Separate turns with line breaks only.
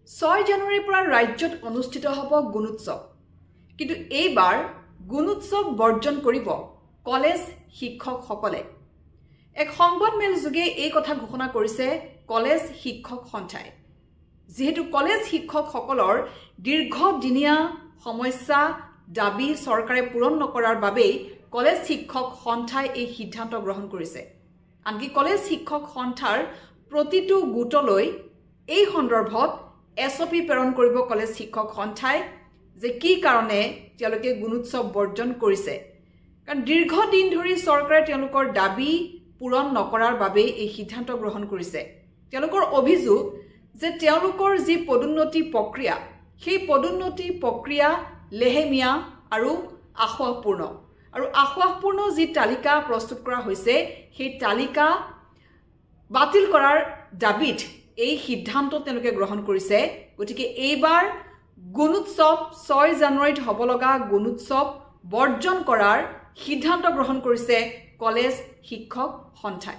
6 জানুৱাৰীৰ পৰা ৰাজ্যত অনুষ্ঠিত হ'ব গুণোৎসৱ কিন্তু এইবাৰ গুণোৎসৱ বৰ্জন কৰিব কলেজ শিক্ষকসকলে এক সংবাদমেল যোগে এই কথা ঘোষণা কৰিছে কলেজ শিক্ষক সন্থাই যেহেতু কলেজ শিক্ষকসকলৰ দীৰ্ঘদিনীয়া সমস্যা দাবী চৰকাৰে পূৰণ নকৰাৰ বাবে কলেজ শিক্ষক সন্থাই এই সিদ্ধান্ত গ্ৰহণ কৰিছে আনকি কলেজ শিক্ষক সন্থাৰ প্ৰতিটো গোটলৈ এই সন্দৰ্ভত এছঅপি প্ৰেৰণ কৰিব কলেজ শিক্ষক সন্থাই যে কি কাৰণে তেওঁলোকে গুণোৎসৱ বৰ্জন কৰিছে কাৰণ দীৰ্ঘদিন ধৰি চৰকাৰে তেওঁলোকৰ দাবী পূৰণ নকৰাৰ বাবে এই সিদ্ধান্ত গ্ৰহণ কৰিছে তেওঁলোকৰ অভিযোগ যে তেওঁলোকৰ যি পদোন্নতি প্ৰক্ৰিয়া সেই পদোন্নতি প্ৰক্ৰিয়া লেহেমিয়া আৰু আখুৱাহপূৰ্ণ যি তালিকা প্ৰস্তুত কৰা হৈছে সেই তালিকা বাতিল কৰাৰ দাবীত এই সিদ্ধান্ত তেওঁলোকে গ্ৰহণ কৰিছে গতিকে এইবাৰ গুণোৎসৱ 6 জানুৱাৰীত হ'ব লগা গুণোৎসৱ বৰ্জন কৰাৰ সিদ্ধান্ত গ্ৰহণ কৰিছে কলেজ শিক্ষক সন্থাই